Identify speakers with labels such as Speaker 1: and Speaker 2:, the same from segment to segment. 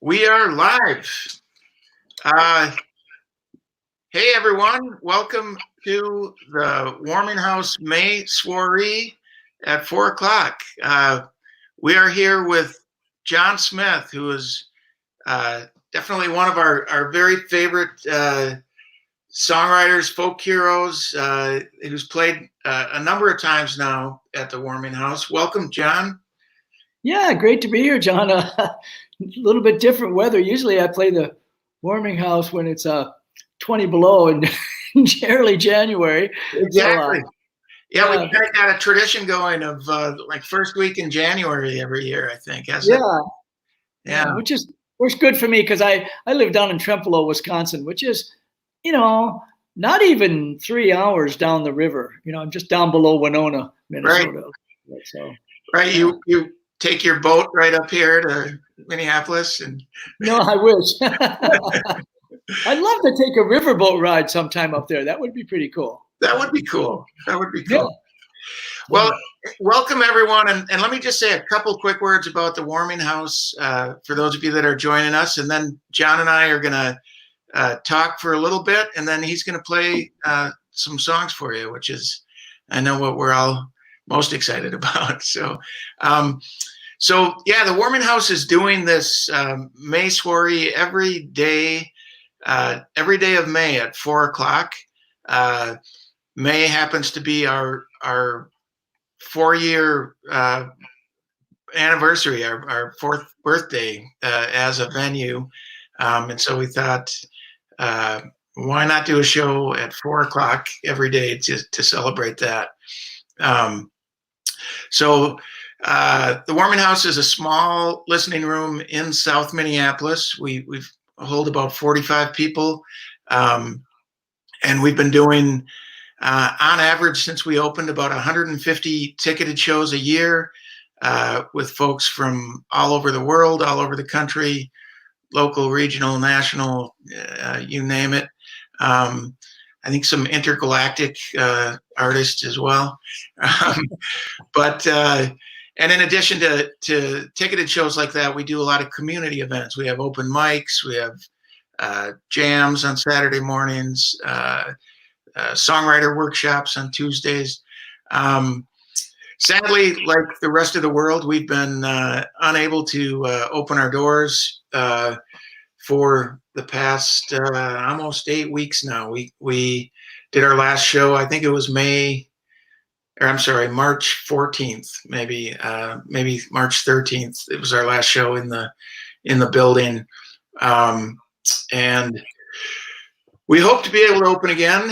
Speaker 1: We are live. Uh, hey, everyone. Welcome to the Warming House May Soiree at 4 o'clock. We are here with Johnsmith, who is definitely one of our very favorite songwriters, folk heroes, who's played a number of times now at the Warming House. Welcome, John.
Speaker 2: Yeah, great to be here, John. A little bit different weather. Usually I play the Warming House when it's 20 below in early January.
Speaker 1: Exactly.
Speaker 2: So,
Speaker 1: Yeah, we kind of got a tradition going of like first week in January every year, I think.
Speaker 2: Yeah, which is good for me because I live down in Trempealeau, Wisconsin, which is, not even 3 hours down the river. I'm just down below Winona, Minnesota.
Speaker 1: Right. Right. Yeah. You take your boat right up here to Minneapolis and
Speaker 2: No, I wish. I'd love to take a riverboat ride sometime up there. That would be pretty cool.
Speaker 1: That would be cool. Yeah. Well, welcome everyone. And let me just say a couple quick words about the Warming House for those of you that are joining us. And then John and I are going to talk for a little bit, and then he's going to play some songs for you, which is, I know, what we're all most excited about. So yeah, the Warming House is doing this May Soiree every day of May at 4 o'clock. May happens to be our 4-year anniversary, our 4th birthday as a venue. And so we thought, why not do a show at 4 o'clock every day to celebrate that? So the Warming House is a small listening room in South Minneapolis. We hold about 45 people, and we've been doing, on average, since we opened, about 150 ticketed shows a year with folks from all over the world, all over the country, local, regional, national, you name it. I think some intergalactic artists as well. And in addition to ticketed shows like that, we do a lot of community events. We have open mics, we have jams on Saturday mornings, songwriter workshops on Tuesdays. Sadly, like the rest of the world, we've been unable to open our doors for the past almost 8 weeks now. We did our last show, I think it was March 14th, maybe March 13th. It was our last show in the building, and we hope to be able to open again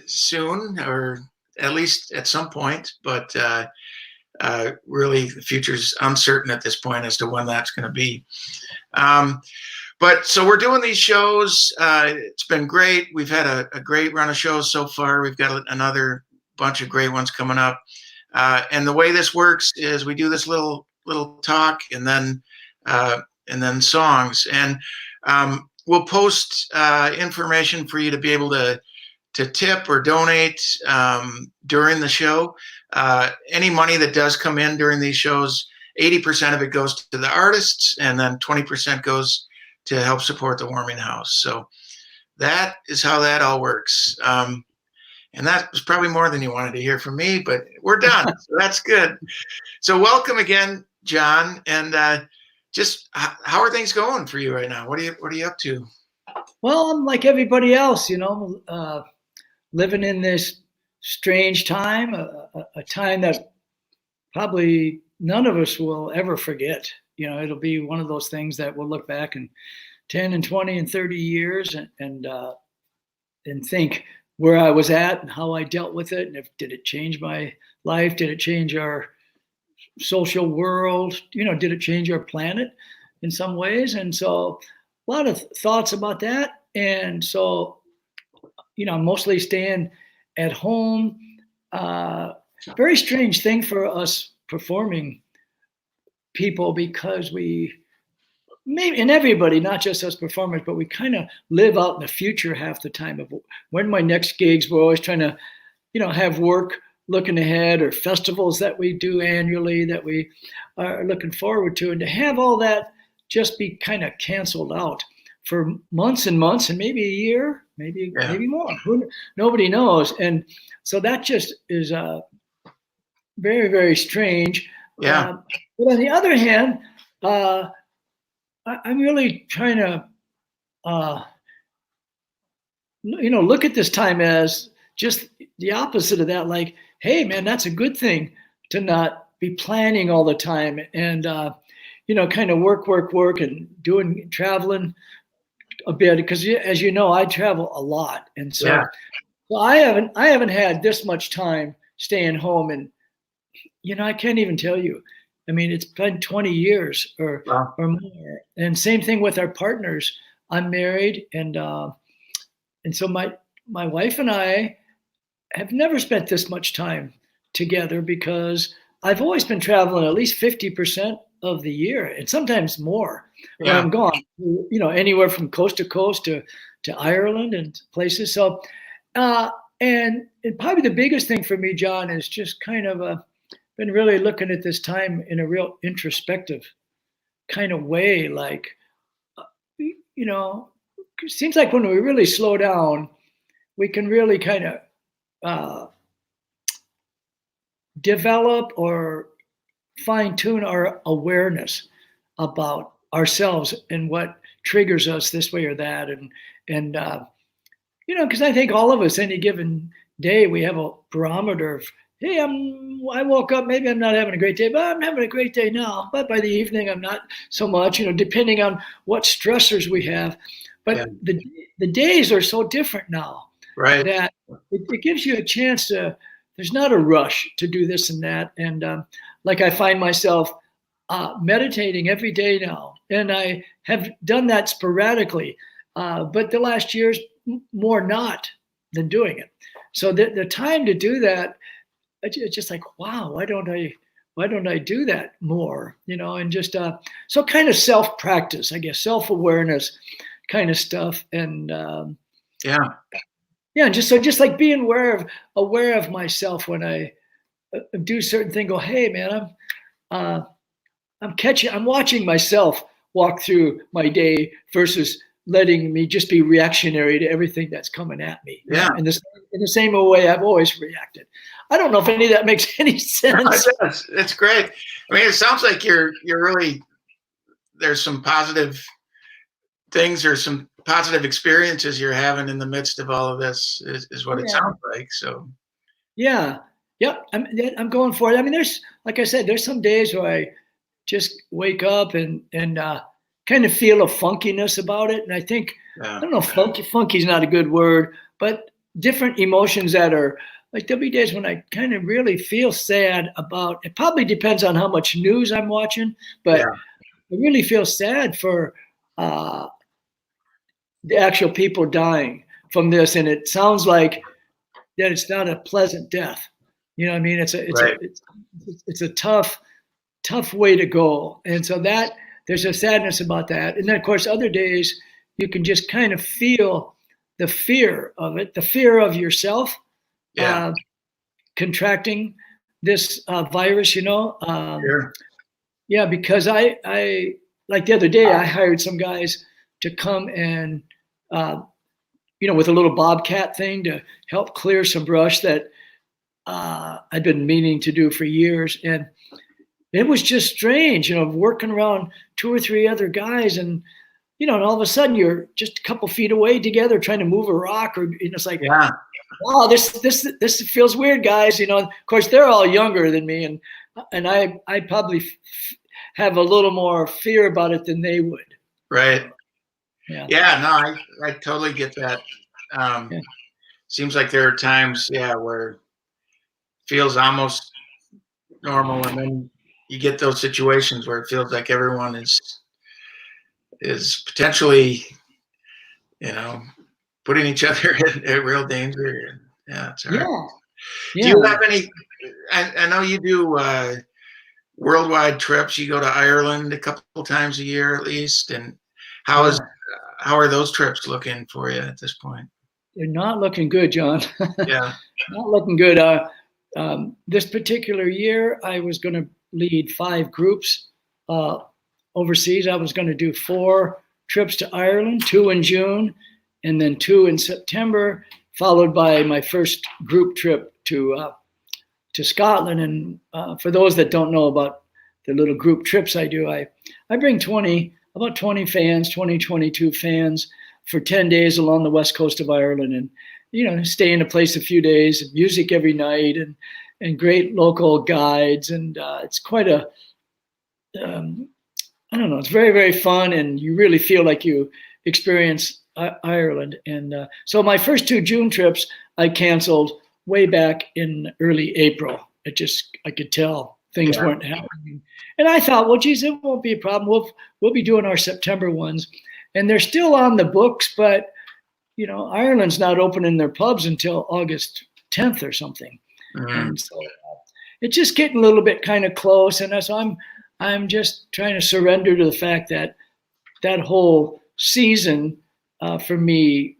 Speaker 1: soon, or at least at some point. But really, the future's uncertain at this point as to when that's going to be. But so we're doing these shows. It's been great. We've had a great run of shows so far. We've got another bunch of great ones coming up. And the way this works is we do this little talk and then songs. And we'll post information for you to be able to tip or donate during the show. Any money that does come in during these shows, 80% of it goes to the artists, and then 20% goes to help support the Warming House. So that is how that all works. And that was probably more than you wanted to hear from me, but we're done. So that's good. So welcome again, John. And just how are things going for you right now? What are you up to?
Speaker 2: Well, I'm like everybody else, living in this strange time, a time that probably none of us will ever forget. It'll be one of those things that we'll look back in 10 and 20 and 30 years and think where I was at and how I dealt with it. And did it change my life? Did it change our social world? Did it change our planet in some ways? And so a lot of thoughts about that. And so, I'm mostly staying at home. Very strange thing for us performing people, because and everybody, not just us performers, but we kind of live out in the future half the time of when my next gigs. We're always trying to, have work looking ahead, or festivals that we do annually that we are looking forward to. And to have all that just be kind of canceled out for months and months, and maybe a year, maybe more. Nobody knows. And so that just is very, very strange.
Speaker 1: Yeah.
Speaker 2: But on the other hand, I'm really trying to, look at this time as just the opposite of that. Like, hey, man, that's a good thing to not be planning all the time and, kind of work and traveling a bit. Because as you know, I travel a lot. And so, well, I haven't had this much time staying home. And, I can't even tell you. I mean, it's been 20 years or more. And same thing with our partners. I'm married, and so my wife and I have never spent this much time together because I've always been traveling at least 50% of the year, and sometimes more when I'm gone. Anywhere from coast to coast to Ireland and places. So, and probably the biggest thing for me, John, is just kind of been really looking at this time in a real introspective kind of way. Like, it seems like when we really slow down, we can really kind of develop or fine tune our awareness about ourselves and what triggers us this way or that. And because I think all of us, any given day, we have a barometer of, hey, I woke up, maybe I'm not having a great day, but I'm having a great day now. But by the evening, I'm not so much, depending on what stressors we have. But the days are so different now,
Speaker 1: right,
Speaker 2: that it gives you a chance to, there's not a rush to do this and that. And like I find myself meditating every day now. And I have done that sporadically. But the last year's more not than doing it. So the time to do that, it's just like, wow, why don't I do that more? And just so kind of self-practice, I guess, self-awareness kind of stuff. And just like being aware of myself when I do certain things. Go, hey, man, I'm watching myself walk through my day versus letting me just be reactionary to everything that's coming at me.
Speaker 1: Yeah.
Speaker 2: In the same way I've always reacted. I don't know if any of that makes any sense.
Speaker 1: It's great. I mean, it sounds like you're really, there's some positive things or some positive experiences you're having in the midst of all of this is what it sounds like. So.
Speaker 2: Yeah. Yep. I'm going for it. I mean, there's, like I said, there's some days where I just wake up and kind of feel a funkiness about it. And I think, I don't know, funky's not a good word, but different emotions that are like, there'll be days when I kind of really feel sad about, it probably depends on how much news I'm watching, but I really feel sad for the actual people dying from this. And it sounds like that it's not a pleasant death. You know what I mean? It's a tough way to go. And so that, there's a sadness about that. And then, of course, other days you can just kind of feel the fear of it, the fear of yourself contracting this virus,
Speaker 1: Sure.
Speaker 2: Yeah, because I like the other day, I hired some guys to come and, with a little bobcat thing to help clear some brush that I'd been meaning to do for years. And it was just strange, working around 2 or 3 other guys, and and all of a sudden you're just a couple feet away together trying to move a rock, or it's like, wow, this feels weird, guys. Of course they're all younger than me, and I probably have a little more fear about it than they would.
Speaker 1: Right.
Speaker 2: Yeah.
Speaker 1: Yeah. No, I totally get that. Seems like there are times, where it feels almost normal, and then you get those situations where it feels like everyone is potentially, putting each other in real danger. Yeah, it's hard.
Speaker 2: Yeah.
Speaker 1: Do you have any? I know you do worldwide trips. You go to Ireland a couple times a year at least. And how are those trips looking for you at this point?
Speaker 2: They're not looking good, John.
Speaker 1: Yeah.
Speaker 2: Not looking good. This particular year, I was going to lead 5 groups overseas. I was going to do 4 trips to Ireland, 2 in June, and then 2 in September, followed by my first group trip to Scotland. And for those that don't know about the little group trips I do, I bring about 20 fans, 22 fans for 10 days along the west coast of Ireland, and stay in a place a few days, music every night, and great local guides, and it's quite a I don't know, it's very, very fun, and you really feel like you experience Ireland. And so my first 2 June trips I canceled way back in early April. I could tell things weren't happening, and I thought, well, geez, it won't be a problem. We'll be doing our September ones, and they're still on the books, but Ireland's not opening their pubs until August 10th or something. Mm-hmm. And so it's just getting a little bit kind of close. And so I'm just trying to surrender to the fact that that whole season for me,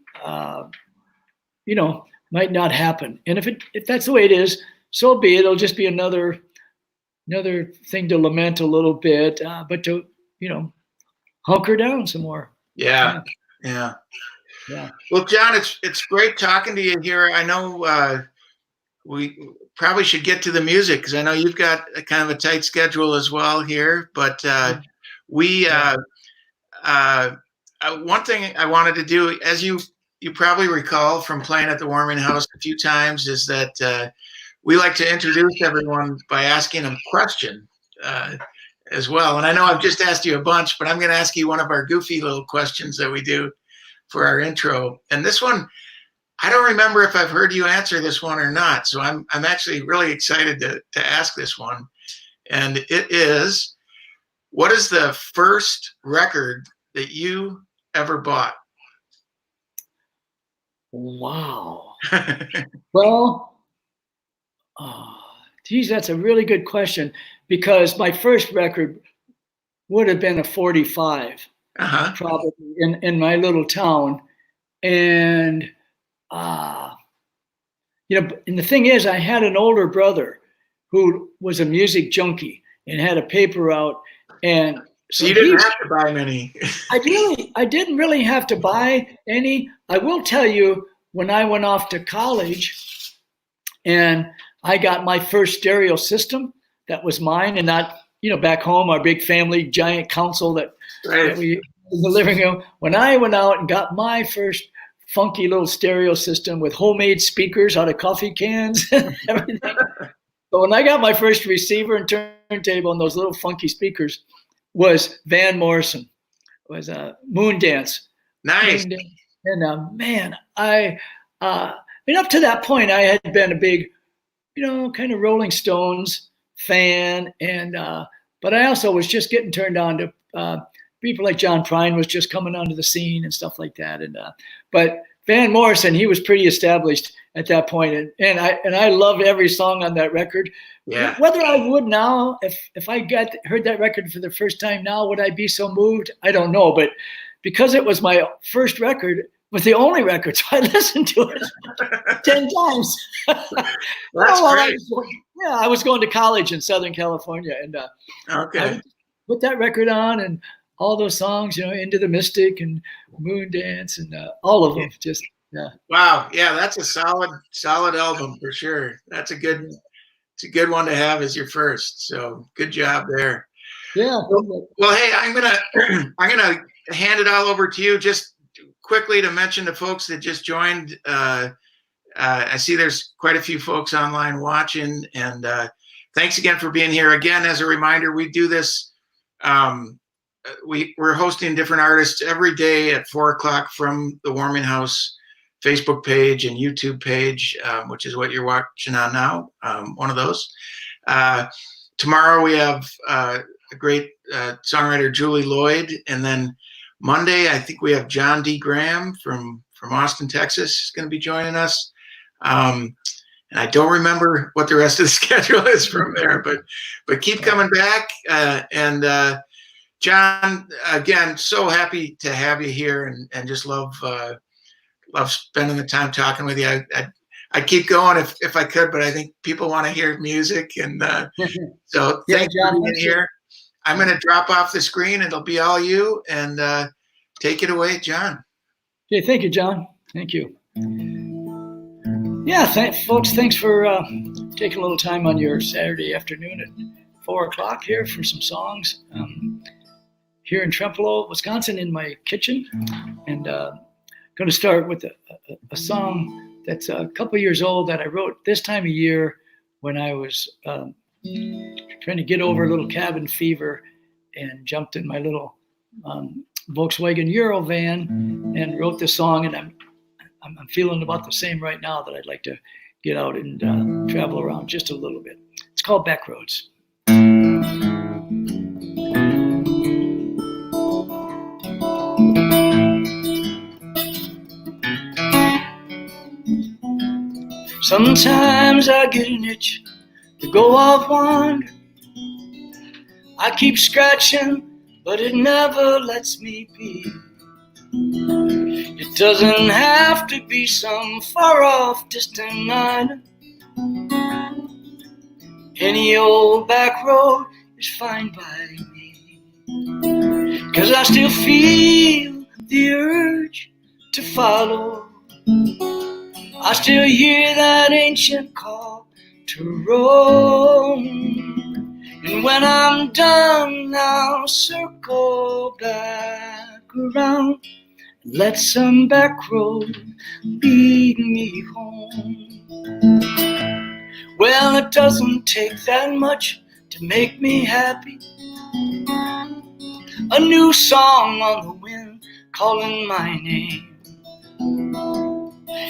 Speaker 2: might not happen. And if that's the way it is, so be it. It'll just be another thing to lament a little bit, but to, hunker down some more.
Speaker 1: Yeah. Well, John, it's great talking to you here. I know we probably should get to the music because I know you've got a kind of a tight schedule as well here. But one thing I wanted to do, as you probably recall from playing at the Warming House a few times, is that we like to introduce everyone by asking a question as well. And I know I've just asked you a bunch, but I'm going to ask you one of our goofy little questions that we do for our intro. And this one, I don't remember if I've heard you answer this one or not. So I'm actually really excited to ask this one. And it is, what is the first record that you ever bought?
Speaker 2: Wow. Well, geez, that's a really good question, because my first record would have been a 45. Probably in my little town. And and the thing is, I had an older brother who was a music junkie and had a paper out, and
Speaker 1: so you didn't have to buy many.
Speaker 2: I didn't really have to buy any. I will tell you, when I went off to college and I got my first stereo system that was mine, and not back home, our big family giant console that we in the living room. When I went out and got my first funky little stereo system with homemade speakers out of coffee cans and everything. But when I got my first receiver and turntable and those little funky speakers, was Van Morrison. It was a Moon Dance.
Speaker 1: Nice.
Speaker 2: Moon Dance. And man, up to that point, I had been a big, kind of Rolling Stones fan, and but I also was just getting turned on to people like John Prine was just coming onto the scene and stuff like that. And but Van Morrison, he was pretty established at that point, and I loved every song on that record.
Speaker 1: Yeah.
Speaker 2: Whether I would now, if I heard that record for the first time now, would I be so moved? I don't know, but because it was my first record, it was the only record, so I listened to it 10 times.
Speaker 1: That's great.
Speaker 2: I was going to college in Southern California, and I put that record on, and all those songs, Into the Mystic and Moon Dance, and all of them. Just
Speaker 1: Wow, yeah, that's a solid album for sure. It's a good one to have as your first. So good job there.
Speaker 2: Yeah.
Speaker 1: Well, hey, I'm gonna hand it all over to you. Just quickly to mention to folks that just joined. I see there's quite a few folks online watching, and thanks again for being here. Again, as a reminder, we do this. We're hosting different artists every day at 4:00 from the Warming House Facebook page and YouTube page, which is what you're watching on now. One of those. Tomorrow we have a great songwriter, Julie Lloyd, and then Monday I think we have John D. Graham from Austin, Texas, is going to be joining us. And I don't remember what the rest of the schedule is from there, but keep coming back. And John, again, so happy to have you here, and just love spending the time talking with you. I'd keep going if I could, but I think people want to hear music, and so thanks for being here. I'm going to drop off the screen. It'll be all you, and take it away, John.
Speaker 2: Okay, thank you, John. Thank you. Yeah, folks, thanks for taking a little time on your Saturday afternoon at 4 o'clock here for some songs. Here in Trempealeau, Wisconsin, in my kitchen, and going to start with a song that's a couple years old that I wrote this time of year when I was trying to get over a little cabin fever and jumped in my little Volkswagen Euro van and wrote this song, and I'm feeling about the same right now, that I'd like to get out and travel around just a little bit. It's called Backroads. Sometimes I get an itch to go off wander. I keep scratching, but it never lets me be. It doesn't have to be some far off distant island. Any old back road is fine by me, 'cause I still feel the urge to follow. I still hear that ancient call to roam. And when I'm done, I'll circle back around. Let some back road lead me home. Well, it doesn't take that much to make me happy. A new song on the wind calling my name.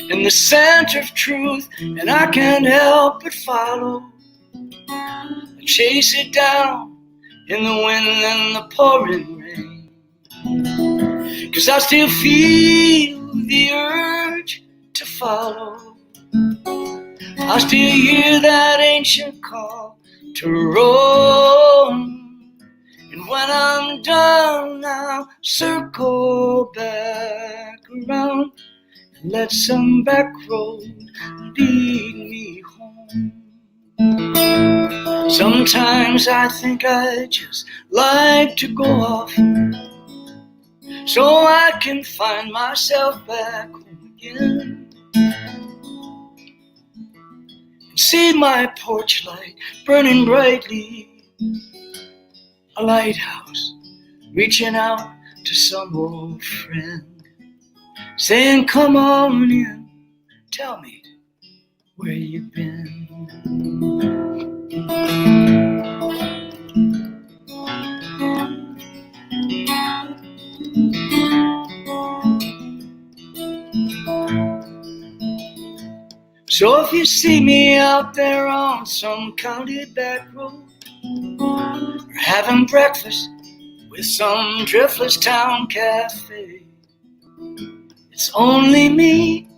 Speaker 2: In the center of truth, and I can't help but follow. I chase it down in the wind and the pouring rain. 'Cause I still feel the urge to follow. I still hear that ancient call to roam. And when I'm done, I'll circle back around. Let some back road lead me home. Sometimes I think I just like to go off, so I can find myself back home again. And see my porch light burning brightly, a lighthouse reaching out to some old friend, saying, come on in, tell me where you've been. So if you see me out there on some county back road, or having breakfast with some driftless town cafe, it's only me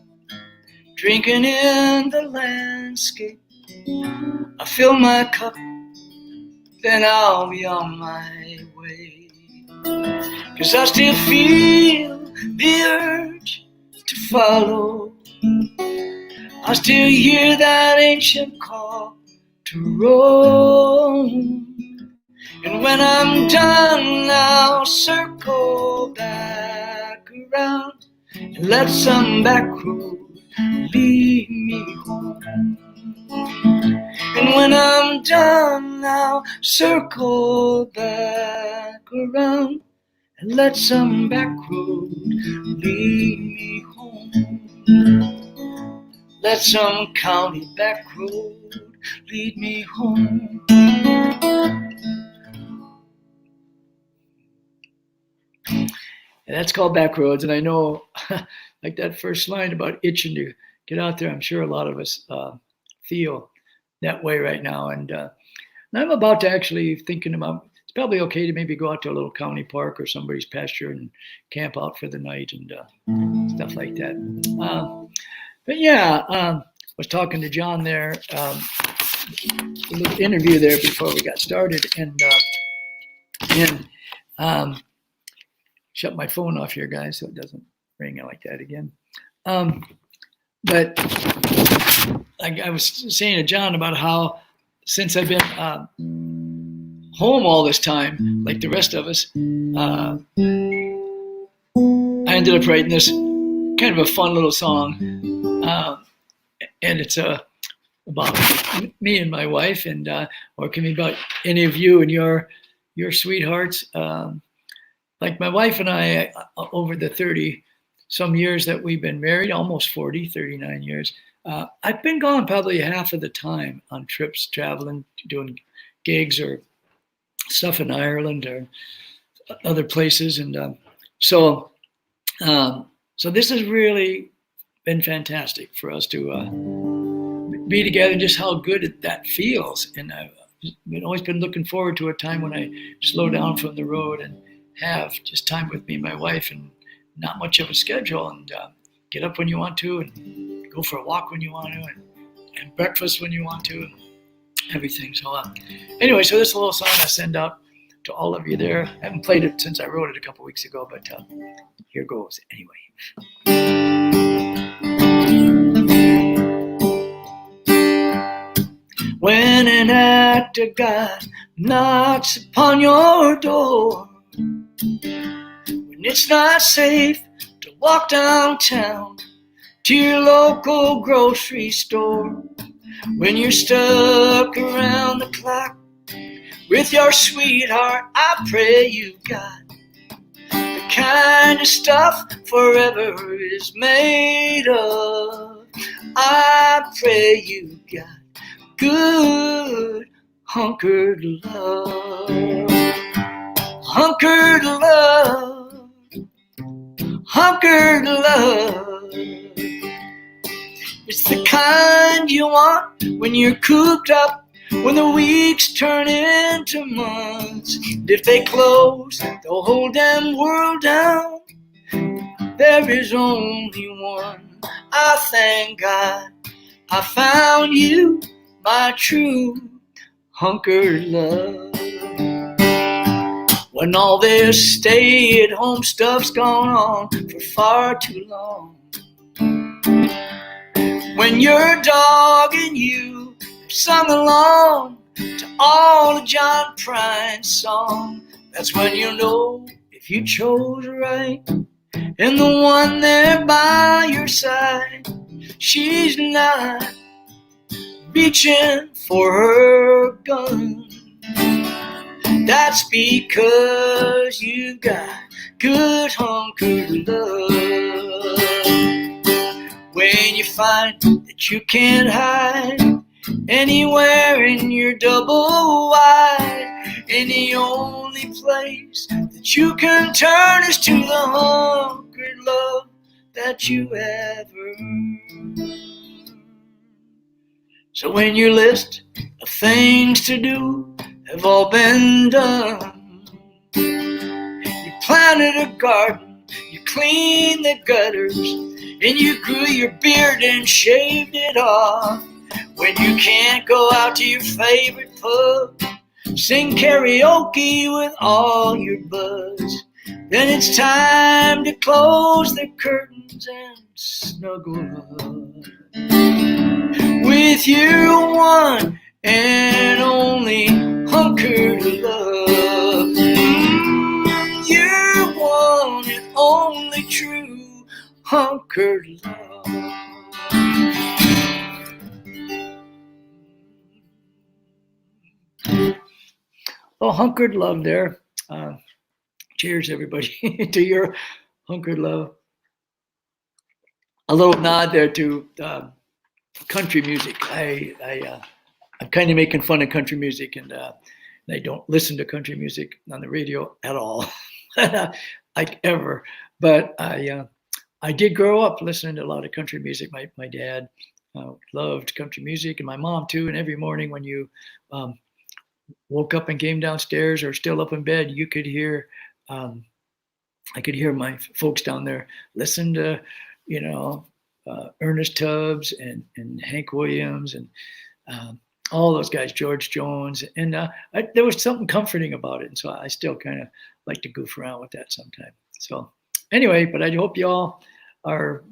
Speaker 2: drinking in the landscape. I fill my cup, then I'll be on my way. 'Cause I still feel the urge to follow. I still hear that ancient call to roam. And when I'm done, I'll circle back around and let some back road lead me home. And when I'm done, I'll circle back around and let some back road lead me home. Let some county back road lead me home. And that's called Backroads. And I know, like that first line about itching to get out there, I'm sure a lot of us feel that way right now. And I'm about to actually thinking about, it's probably okay to maybe go out to a little county park or somebody's pasture and camp out for the night and stuff like that. But yeah, I was talking to John there, a little interview there before we got started, and shut my phone off here, guys, so it doesn't ring like that again. But I was saying to John about how since I've been home all this time, like the rest of us, I ended up writing this kind of a fun little song, and it's about me and my wife, and or it can be about any of you and your sweethearts. Like my wife and I, over the 30 some years that we've been married, almost 40, 39 years, I've been gone probably half of the time on trips, traveling, doing gigs or stuff in Ireland or other places. And so this has really been fantastic for us to be together, and just how good that feels. And I've always been looking forward to a time when I slow down from the road and have just time with me and my wife, and not much of a schedule, and get up when you want to, and go for a walk when you want to, and breakfast when you want to, and everything. So anyway, so this little song I send out to all of you there. I haven't played it since I wrote it a couple weeks ago, but here goes anyway. When an act of God knocks upon your door, when it's not safe to walk downtown to your local grocery store, when you're stuck around the clock with your sweetheart, I pray you've got the kind of stuff forever is made of. I pray you've got good hunkered love. Hunkered love. Hunkered love. It's the kind you want when you're cooped up, when the weeks turn into months. And if they close the whole damn world down, there is only one. I thank God I found you, my true hunkered love. When all this stay-at-home stuff's gone on for far too long, when your dog and you have sung along to all of John Prine's song, that's when you know if you chose right, and the one there by your side, she's not reaching for her gun. That's because you got good hunkered love. When you find that you can't hide anywhere in your double wide, and the only place that you can turn is to the hunkered love that you ever earned. So when your list of things to do have all been done, you planted a garden, you cleaned the gutters, and you grew your beard and shaved it off. When you can't go out to your favorite pub, sing karaoke with all your buds, then it's time to close the curtains and snuggle up with your one and only hunkered love. Your one and only true hunkered love. Oh, hunkered love there. Cheers, everybody, to your hunkered love. A little nod there to country music. I'm kind of making fun of country music, and I don't listen to country music on the radio at all, like ever. But I did grow up listening to a lot of country music. My dad loved country music, and my mom too. And every morning when you woke up and came downstairs or still up in bed, you could hear, I could hear my folks down there listen to, Ernest Tubbs and Hank Williams and all those guys, George Jones. And there was something comforting about it. And so I still kind of like to goof around with that sometimes. So anyway, but I hope you all are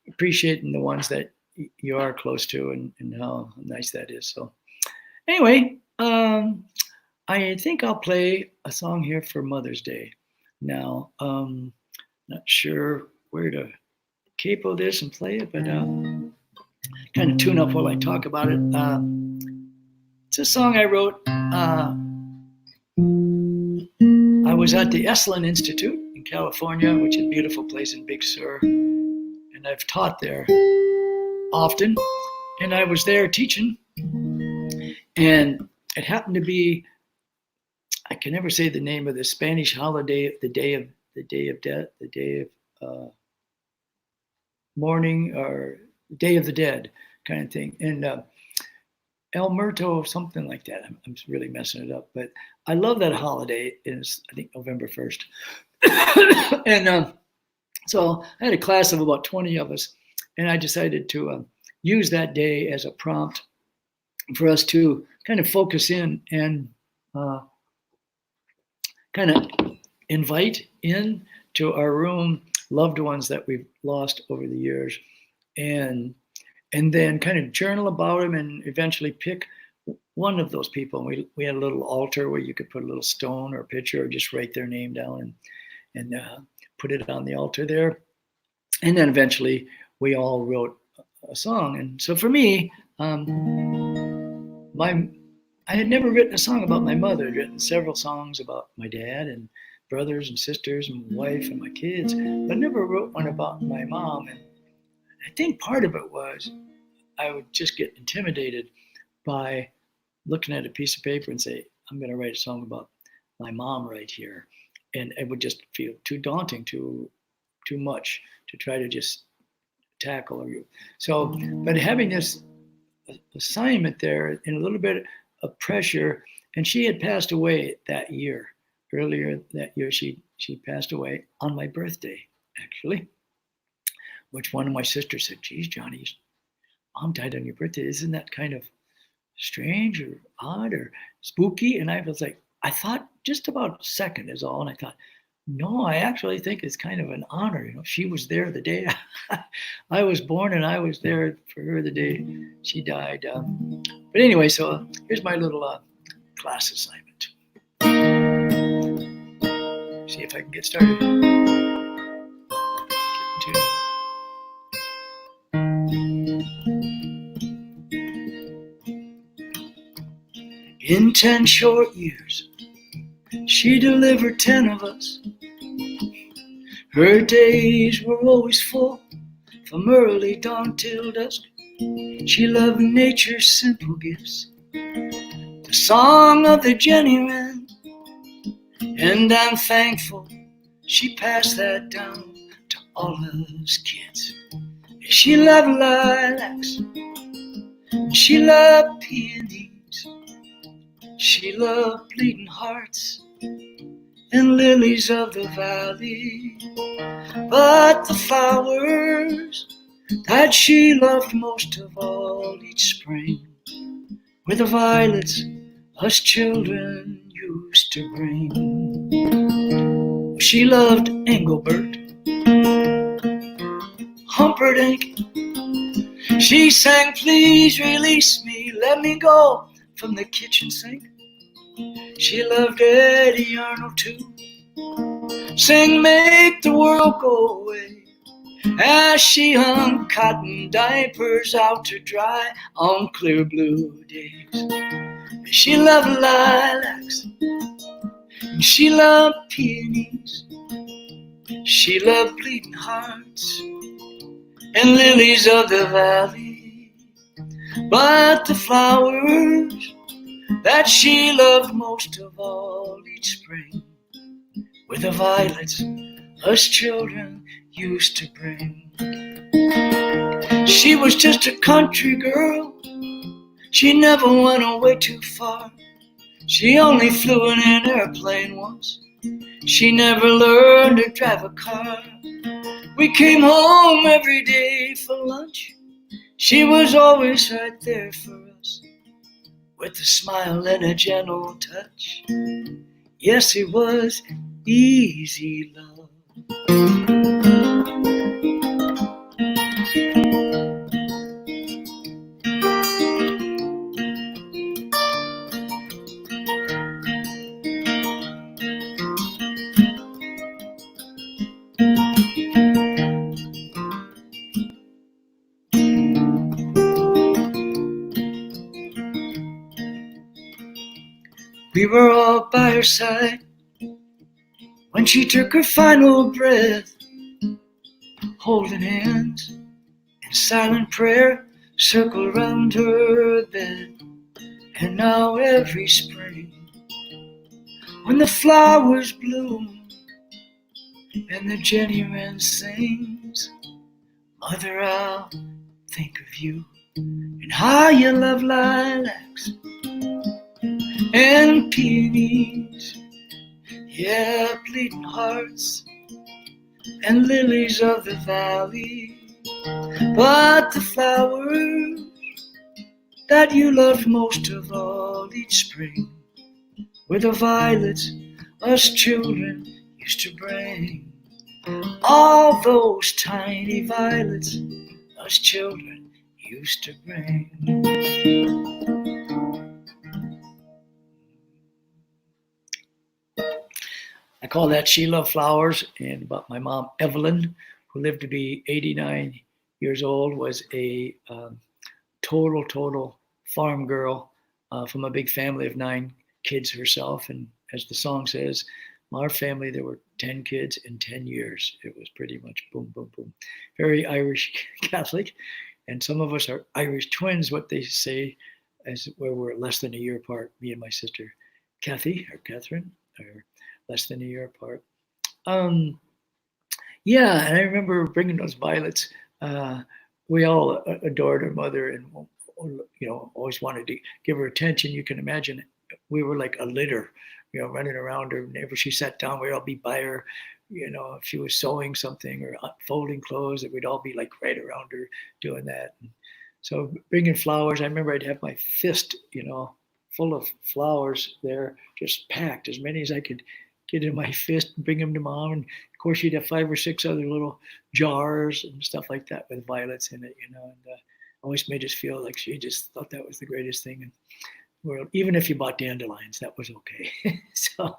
Speaker 2: appreciating the ones that you are close to, and how nice that is. So anyway, I think I'll play a song here for Mother's Day. Now, not sure where to capo this and play it, but kind of tune up while I talk about it. It's a song I wrote. I was at the Esalen Institute in California, which is a beautiful place in Big Sur, and I've taught there often. And I was there teaching, and it happened to be, I can never say the name of the Spanish holiday, the day of mourning, or Day of the Dead kind of thing. And El Muerto, something like that. I'm really messing it up, but I love that holiday. It's, I think, November 1st. And so I had a class of about 20 of us, and I decided to use that day as a prompt for us to kind of focus in and kind of invite in to our room loved ones that we've lost over the years, and then kind of journal about them and eventually pick one of those people. We had a little altar where you could put a little stone or a picture or just write their name down and put it on the altar there. And then eventually we all wrote a song. And so for me, I had never written a song about my mother. I'd written several songs about my dad and brothers and sisters and my wife and my kids, but never wrote one about my mom. And I think part of it was I would just get intimidated by looking at a piece of paper and say, I'm going to write a song about my mom right here. And it would just feel too daunting, too much to try to just tackle. So, but having this assignment there and a little bit of pressure, and she had passed away that year. Earlier that year, she passed away on my birthday, actually, which one of my sisters said, geez, Johnny, mom died on your birthday. Isn't that kind of strange or odd or spooky? And I was like, I thought just about a second is all. And I thought, no, I actually think it's kind of an honor. You know, she was there the day I was born, and I was there for her the day she died. But anyway, so here's my little class assignment. See if I can get started. In 10 short years, she delivered 10 of us. Her days were always full, from early dawn till dusk. She loved nature's simple gifts, the song of the genuine, and I'm thankful she passed that down to all us kids. She loved lilacs, and she loved peonies. She loved bleeding hearts and lilies of the valley. But the flowers that she loved most of all each spring were the violets us children used to bring. She loved Engelbert, Humperdinck. She sang, please release me, let me go from the kitchen sink. She loved Eddie Arnold too, sang, make the world go away, as she hung cotton diapers out to dry on clear blue days. She loved lilacs, and she loved peonies. She loved bleeding hearts and lilies of the valley. But the flowers that she loved most of all each spring were the violets us children used to bring. She was just a country girl. She never went away too far. She only flew in an airplane once. She never learned to drive a car. We came home every day for lunch. She was always right there for us, with a smile and a gentle touch. Yes, it was easy love. We were all by her side when she took her final breath, holding hands in silent prayer, circled round her bed. And now every spring, when the flowers bloom and the Jenny Wren sings, Mother, I'll think of you and how you love lilacs and peonies, yeah, bleeding hearts and lilies of the valley. But the flowers that you loved most of all each spring were the violets us children used to bring. All those tiny violets us children used to bring. I call that She Loved Flowers, and about my mom, Evelyn, who lived to be 89 years old, was a total farm girl from a big family of 9 kids herself. And as the song says, our family, there were 10 kids in 10 years. It was pretty much boom, boom, boom. Very Irish Catholic. And some of us are Irish twins, what they say, as where we're less than a year apart. Me and my sister, Kathy, or Catherine, are less than a year apart. Yeah, and I remember bringing those violets. We all adored her mother, and always wanted to give her attention. You can imagine we were like a litter, running around her. Whenever she sat down, we'd all be by her. If she was sewing something or folding clothes, we'd all be like right around her doing that. And so bringing flowers, I remember I'd have my fist, full of flowers there, just packed, as many as I could get in my fist and bring them to Mom. And of course, she'd have 5 or 6 other little jars and stuff like that with violets in it, and always made us feel like she just thought that was the greatest thing in the world. Even if you bought dandelions, that was okay. So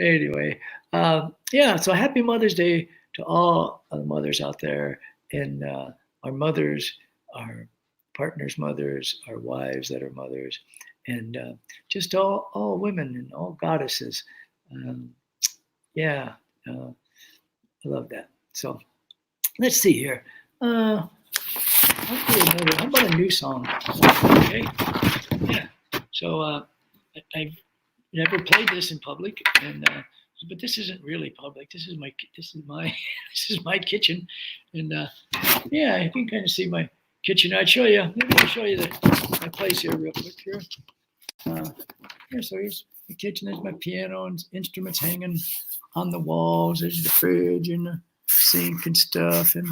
Speaker 2: anyway, so happy Mother's Day to all the mothers out there, and our mothers, our partners' mothers, our wives that are mothers, and just all women and all goddesses. I love that. So let's see here. How about a new song? Okay. Yeah. So I've never played this in public, but this isn't really public. This is my this is my kitchen, and you can kind of see my kitchen. I'll show you my place here real quick here. So here's the kitchen. There's my piano and instruments hanging on the walls. There's the fridge and the sink and stuff, and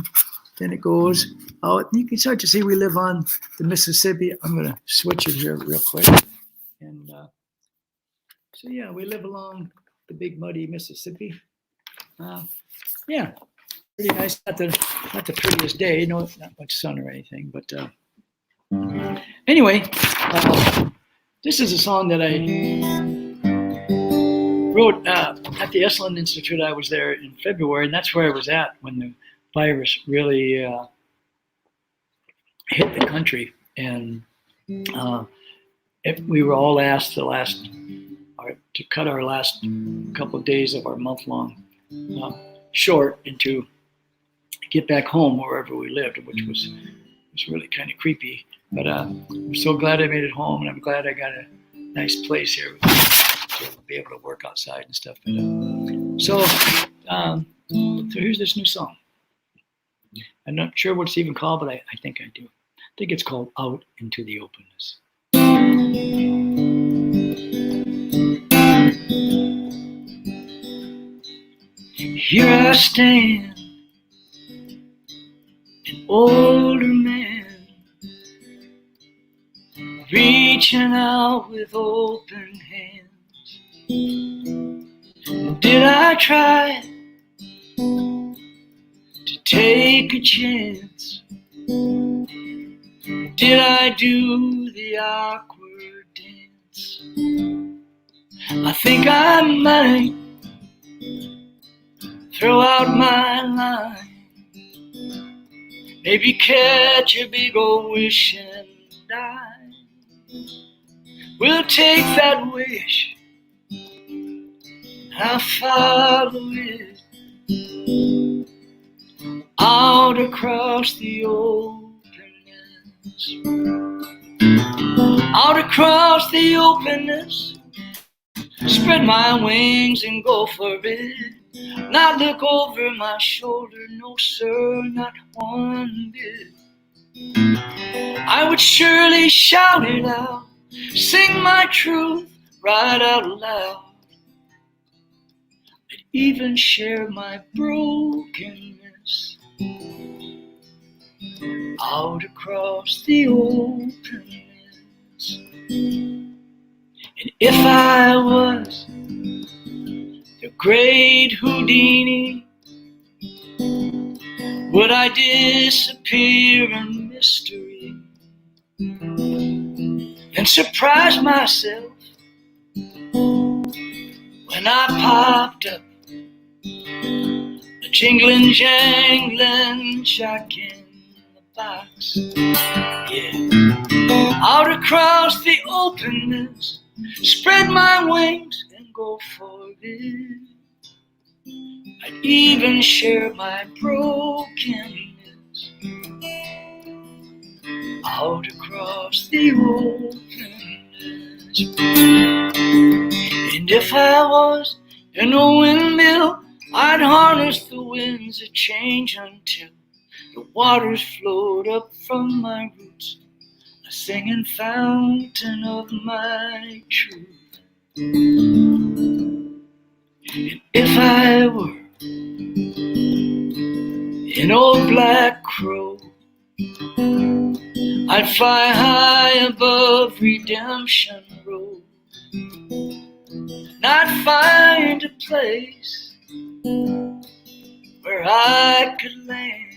Speaker 2: then it goes out. And you can start to see we live on the Mississippi. I'm going to switch it here real quick. And we live along the big muddy Mississippi. Pretty nice. Not the prettiest day. No, not much sun or anything. But anyway, this is a song that I wrote at the Esalen Institute. I was there in February, and that's where I was at when the virus really hit the country. And we were all asked to cut our last couple of days of our month-long short and to get back home wherever we lived, which was really kind of creepy. But I'm so glad I made it home, and I'm glad I got a nice place here to be able to work outside and stuff. So here's this new song. I'm not sure what it's even called, but I think I do. I think it's called Out Into the Openness. Here I stand, an older man, reaching out with open hands. Did I try to take a chance? Did I do the awkward dance? I think I might throw out my line, maybe catch a big old wish and die. We'll take that wish I follow it out across the openness, out across the openness. Spread my wings and go for it. Not look over my shoulder, no sir, not one bit. I would surely shout it out, sing my truth right out loud. I'd even share my brokenness out across the openness. And if I was the great Houdini, would I disappear in mystery and surprise myself when I popped up, a jingling, jangling jack in the box? Yeah, out across the openness, spread my wings and go for it. I'd even share my brokenness out across the openness. And if I was in a windmill, I'd harness the winds of change until the waters flowed up from my roots, a singing fountain of my truth. And if I were an old black crow, I'd fly high above Redemption Road, and I'd find a place where I could land.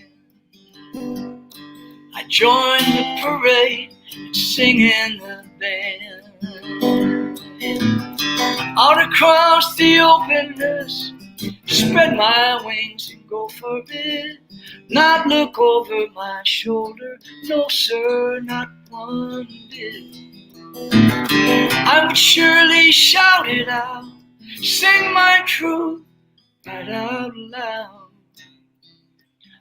Speaker 2: I'd join the parade and sing in the band. Out across the openness, spread my wings and go for it. Not look over my shoulder, no sir, not one bit. I would surely shout it out, sing my truth right out loud.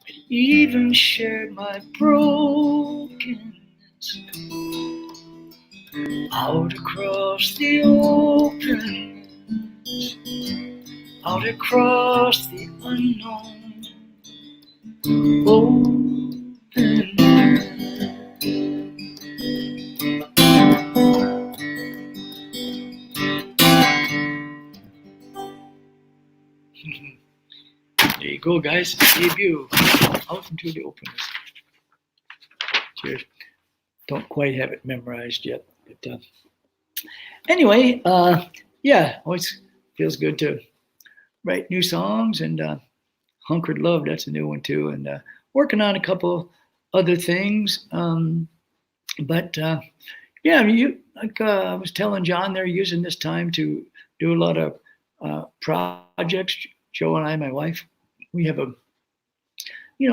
Speaker 2: I'd even share my brokenness out across the openness, out across the unknown openness. There you go, guys. Debut out into the openness. Cheers. Don't quite have it memorized yet, but anyway, yeah, always feels good to write new songs. And Hunkered Love, that's a new one too, and working on a couple other things. But yeah, like I was telling John, they're using this time to do a lot of projects. Joe and I, my wife, we have a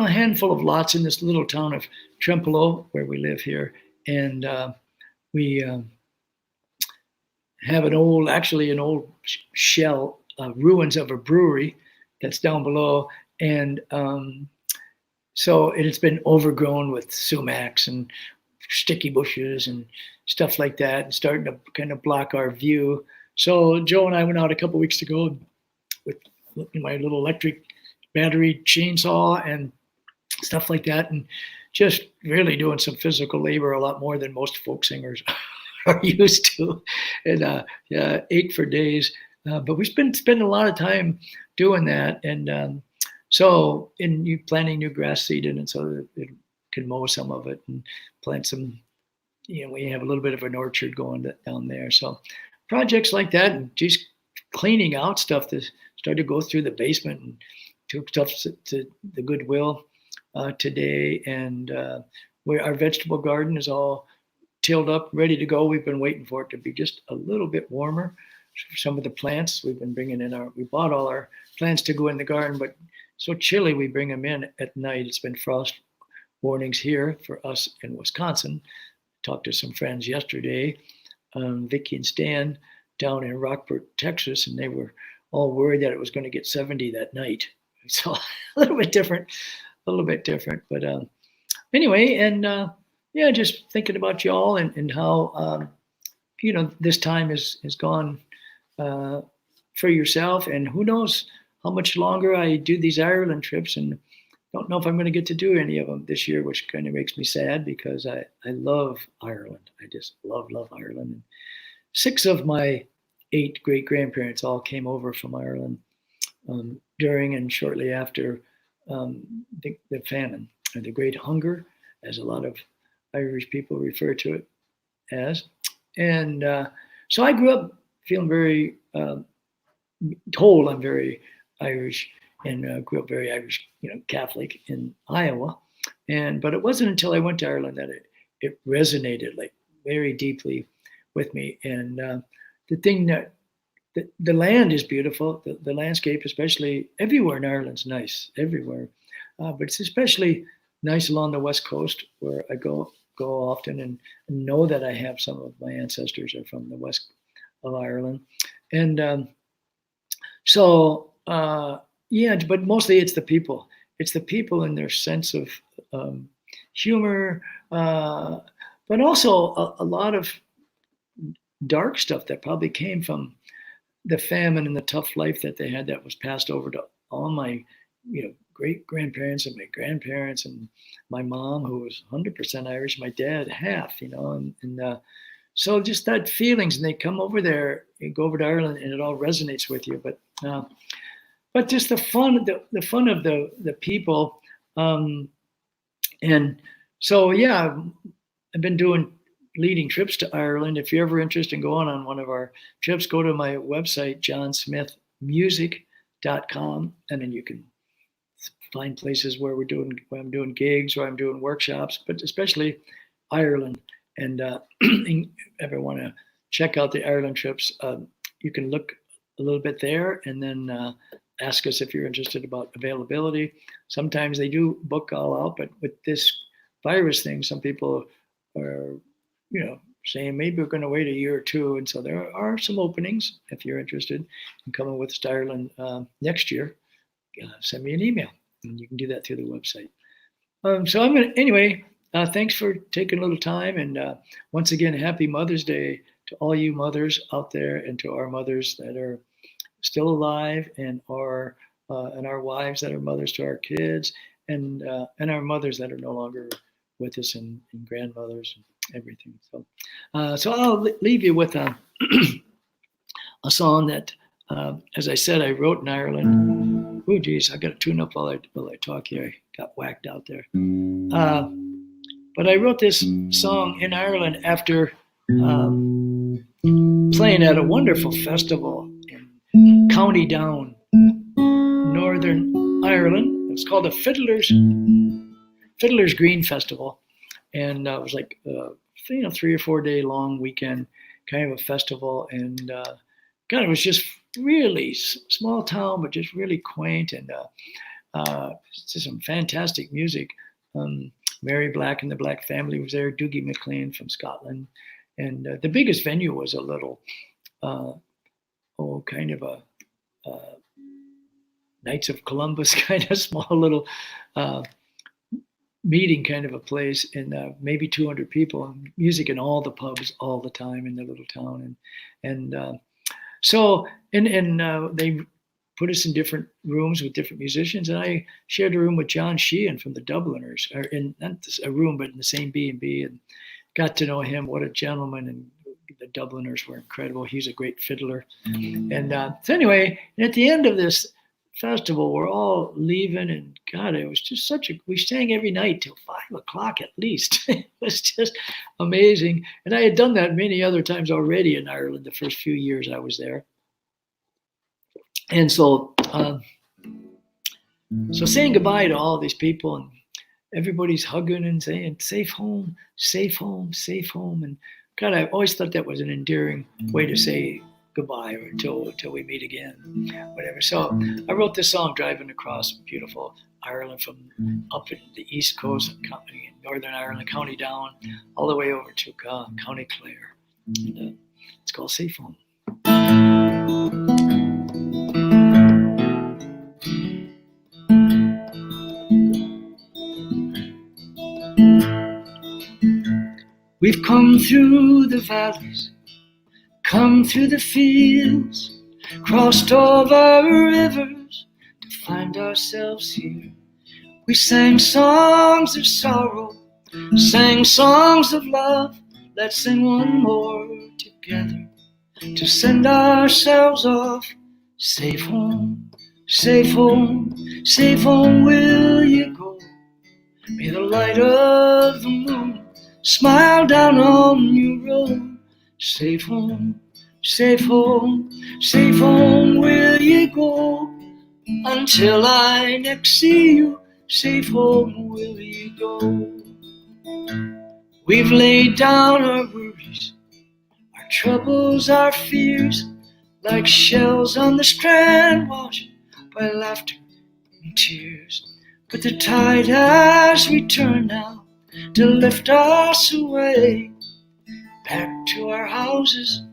Speaker 2: handful of lots in this little town of Trempealeau where we live here, and we have an old shell ruins of a brewery that's down below, and so it's been overgrown with sumacs and sticky bushes and stuff like that, and starting to kind of block our view. So Joe and I went out a couple weeks ago with my little electric battery chainsaw and stuff like that, and just really doing some physical labor, a lot more than most folk singers are used to, and ate for days. But we've been spending a lot of time doing that, and so in planting new grass seed in it so that it can mow some of it and plant some. We have a little bit of an orchard going down there. So projects like that, and just cleaning out stuff that started to go through the basement and took stuff to the Goodwill today, and where our vegetable garden is all tilled up, ready to go. We've been waiting for it to be just a little bit warmer. Some of the plants we've been bringing in we bought all our plants to go in the garden, but so chilly we bring them in at night. It's been frost warnings here for us in Wisconsin. Talked to some friends yesterday, Vicky and Stan down in Rockport, Texas, and they were all worried that it was going to get 70 that night. So a little bit different. But anyway, and yeah, just thinking about y'all and how this time has gone for yourself, and who knows how much longer I do these Ireland trips, and don't know if I'm going to get to do any of them this year, which kind of makes me sad because I love Ireland. I just love Ireland. And 6 of my 8 great grandparents all came over from Ireland during and shortly after the famine, or the Great Hunger, as a lot of Irish people refer to it as. And so I grew up feeling very told I'm very Irish, and grew up very Irish, Catholic in Iowa. But it wasn't until I went to Ireland that it resonated like very deeply with me. And the thing that the land is beautiful, the landscape, especially everywhere in Ireland's nice, everywhere. But it's especially nice along the west coast where I go often, and know that I have some of my ancestors are from the west of Ireland. And so yeah, but mostly it's the people. It's the people and their sense of humor, but also a lot of dark stuff that probably came from the famine and the tough life that they had, that was passed over to all my, great grandparents and my grandparents, and my mom, who was 100% Irish, my dad half, and so just that feelings, and they come over there, you go over to Ireland, and it all resonates with you. But just the fun of the people, and so yeah, I've been leading trips to Ireland. If you're ever interested in going on one of our trips, go to my website, johnsmithmusic.com, and then you can find places where I'm doing gigs or I'm doing workshops, but especially Ireland. And if you ever want to check out the Ireland trips, you can look a little bit there, and then ask us if you're interested about availability. Sometimes they do book all out, but with this virus thing, some people are, saying maybe we're going to wait a year or 2. And so there are some openings if you're interested in coming with us to Ireland next year. Send me an email, and you can do that through the website. So I'm going to, anyway, thanks for taking a little time. And once again, happy Mother's Day to all you mothers out there, and to our mothers that are still alive, and our wives that are mothers to our kids, and our mothers that are no longer with us, and grandmothers and everything. So I'll leave you with a song that, as I said, I wrote in Ireland. Oh, geez, I got to tune up while I talk here. I got whacked out there. But I wrote this song in Ireland after playing at a wonderful festival in County Down, Northern Ireland. It's called the Fiddler's Green Festival, and it was like 3 or 4 day long weekend kind of a festival. And God, it was just really small town, but just really quaint, and just some fantastic music. Mary Black and the Black Family was there, Dougie MacLean from Scotland, and the biggest venue was a little, kind of a Knights of Columbus kind of small little meeting kind of a place, and maybe 200 people, and music in all the pubs all the time in the little town, and so they put us in different rooms with different musicians, and I shared a room with John Sheehan from the Dubliners, or in not a room, but in the same B&B, and got to know him. What a gentleman, and the Dubliners were incredible. He's a great fiddler. And so anyway, at the end of this festival, we're all leaving, and God, it was just we sang every night till 5 o'clock at least. It was just amazing. And I had done that many other times already in Ireland the first few years I was there. And so saying goodbye to all these people, and everybody's hugging and saying, safe home, safe home, safe home. And God, I always thought that was an endearing way to say goodbye, or until we meet again, whatever. So I wrote this song driving across beautiful Ireland from up in the East Coast, in Northern Ireland, County Down, all the way over to County Clare. And, it's called Safe Home. We've come through the valleys, come through the fields, crossed over rivers to find ourselves here. We sang songs of sorrow, sang songs of love. Let's sing one more together to send ourselves off. Safe home, safe home, safe home will you go. May the light of the moon smile down on your road. Safe home, safe home, safe home will you go. Until I next see you, safe home will you go. We've laid down our worries, our troubles, our fears, like shells on the strand, washed by laughter and tears. But the tide has returned now to lift us away, back to our houses,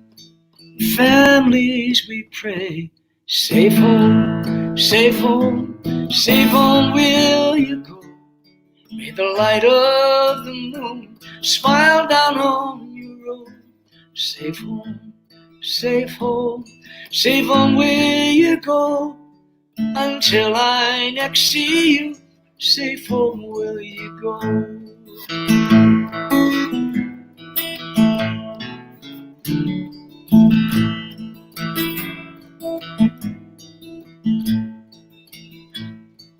Speaker 2: families we pray. Safe home, safe home, safe home will you go. May the light of the moon smile down on your road. Safe home, safe home, safe home will you go. Until I next see you, safe home will you go.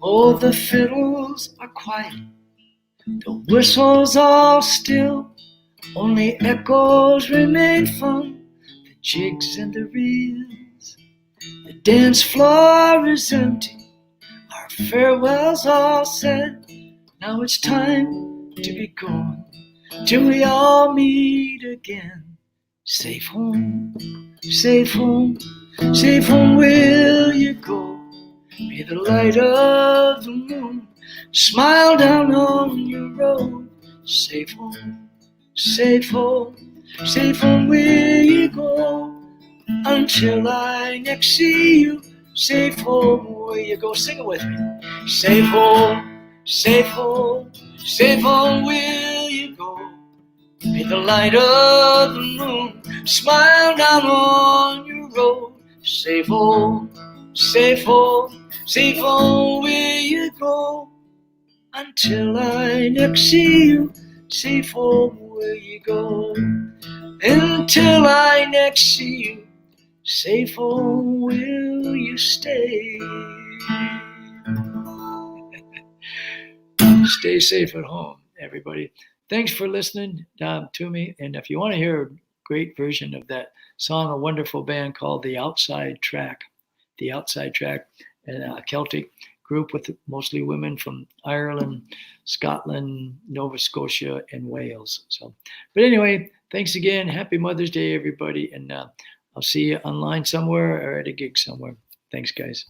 Speaker 2: Oh, the fiddles are quiet, the whistles all still, only echoes remain from the jigs and the reels. The dance floor is empty, our farewells all said. Now it's time to be going, till we all meet again. Safe home, safe home, safe home will you go. May the light of the moon smile down on your road. Safe home, safe home, safe home will you go. Until I next see you, safe home will you go. Sing it with me. Safe home, safe home, safe home will you go. May the light of the moon smile down on your road. Safe home, safe home, safe home will you go. Until I next see you, safe home will you go. Until I next see you, safe home will you stay. Stay safe at home, everybody. Thanks for listening to me. And if you want to hear a great version of that song, a wonderful band called The Outside Track, and a Celtic group with mostly women from Ireland, Scotland, Nova Scotia, and Wales. So, but anyway, thanks again. Happy Mother's Day, everybody. And I'll see you online somewhere or at a gig somewhere. Thanks, guys.